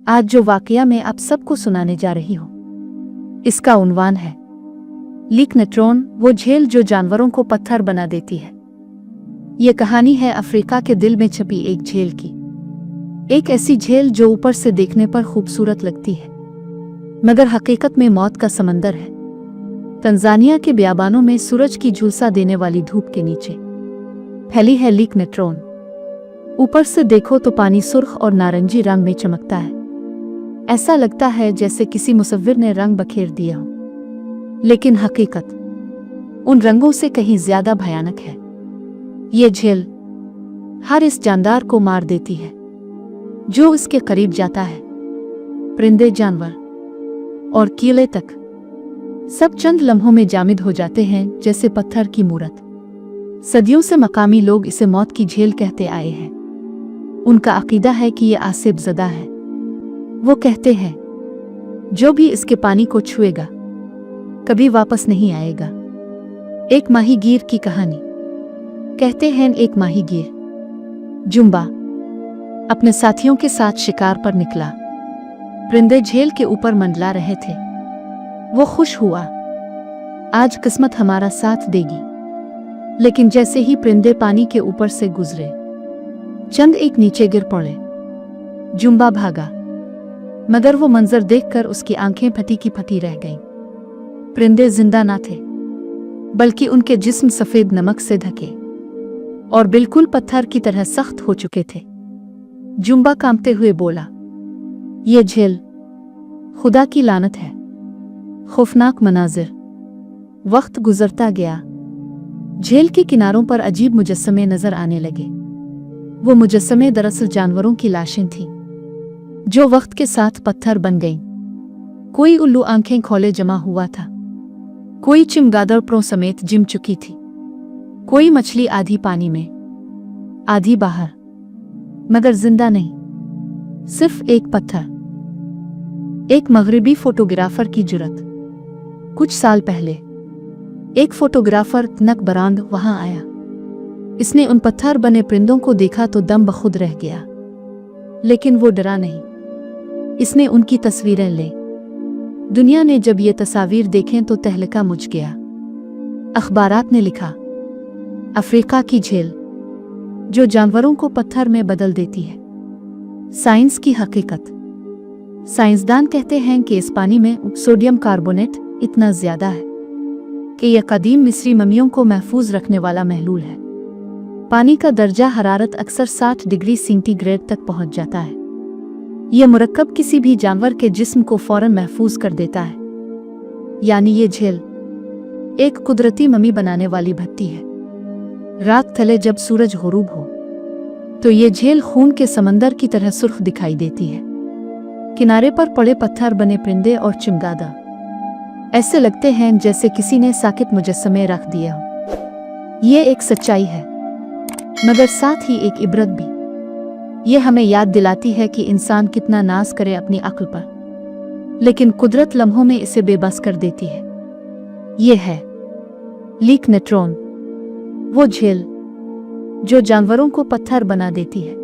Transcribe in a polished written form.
आज जो वाकया मैं आप सबको सुनाने जा रही हूँ, इसका उन्वान है लीक न्यूट्रॉन, वो झील जो जानवरों को पत्थर बना देती है। ये कहानी है अफ्रीका के दिल में छपी एक झील की। एक ऐसी झील जो ऊपर से देखने पर खूबसूरत लगती है, मगर हकीकत में मौत का समंदर है। तंजानिया के बियाबानों में सूरज की झुलसा देने वाली धूप के नीचे फैली है लीक न्यूट्रॉन। ऊपर से देखो तो पानी सुर्ख और नारंगी रंग में चमकता है। ऐसा लगता है जैसे किसी मुसव्विर ने रंग बखेर दिया हो, लेकिन हकीकत उन रंगों से कहीं ज्यादा भयानक है। ये झील हर इस जानदार को मार देती है जो इसके करीब जाता है। परिंदे, जानवर और कीड़े तक सब चंद लम्हों में जामिद हो जाते हैं जैसे पत्थर की मूरत। सदियों से मकामी लोग इसे मौत की झील कहते आए हैं। उनका अकीदा है कि ये आसिफ ज़दा है। वो कहते हैं जो भी इसके पानी को छुएगा कभी वापस नहीं आएगा। एक माहीगीर की कहानी। कहते हैं एक माहीगीर जुम्बा अपने साथियों के साथ शिकार पर निकला। परिंदे झील के ऊपर मंडला रहे थे। वो खुश हुआ, आज किस्मत हमारा साथ देगी। लेकिन जैसे ही परिंदे पानी के ऊपर से गुजरे, चंद एक नीचे गिर पड़े। जुम्बा भागा, मगर वो मंजर देखकर उसकी आंखें फटी की फटी रह गईं। परिंदे जिंदा ना थे, बल्कि उनके जिस्म सफेद नमक से ढके और बिल्कुल पत्थर की तरह सख्त हो चुके थे। जुम्बा कांपते हुए बोला, ये झील खुदा की लानत है। खौफनाक मनाजिर। वक्त गुजरता गया। झील के किनारों पर अजीब मुजस्समे नजर आने लगे। वो मुजस्समे दरअसल जानवरों की लाशें थीं, जो वक्त के साथ पत्थर बन गईं। कोई उल्लू आंखें खोले जमा हुआ था, कोई चमगादड़ प्रों समेत जिम चुकी थी, कोई मछली आधी पानी में आधी बाहर, मगर जिंदा नहीं, सिर्फ एक पत्थर। एक मगरिबी फोटोग्राफर की जुर्रत। कुछ साल पहले एक फोटोग्राफर नकबरांग वहां आया। इसने उन पत्थर बने परिंदों को देखा तो दम बखुद रह गया, लेकिन वो डरा नहीं। इसने उनकी तस्वीरें ली। दुनिया ने जब ये तस्वीर देखें तो तहलका मच गया। अखबारात ने लिखा, अफ्रीका की झील जो जानवरों को पत्थर में बदल देती है। साइंस की हकीकत। साइंसदान कहते हैं कि इस पानी में सोडियम कार्बोनेट इतना ज्यादा है कि यह कदीम मिस्री मम्मियों को महफूज रखने वाला महलूल है। पानी का दर्जा हरारत अक्सर 60 डिग्री सेंटीग्रेड तक पहुंच जाता है। यह मुरक्कब किसी भी जानवर के जिस्म को फौरन महफूज कर देता है। यानी ये झील एक कुदरती मम्मी बनाने वाली भट्टी है। रात तले जब सूरज गुरूब हो तो ये झील खून के समंदर की तरह सुर्ख दिखाई देती है। किनारे पर पड़े पत्थर बने परिंदे और चमगादड़ ऐसे लगते हैं जैसे किसी ने साकित मुजस्समे रख दिया हो। ये एक सच्चाई है, मगर साथ ही एक इबरत भी। ये हमें याद दिलाती है कि इंसान कितना नाज करे अपनी अक्ल पर, लेकिन कुदरत लम्हों में इसे बेबस कर देती है। ये है लीक न्यूट्रॉन, वो झील जो जानवरों को पत्थर बना देती है।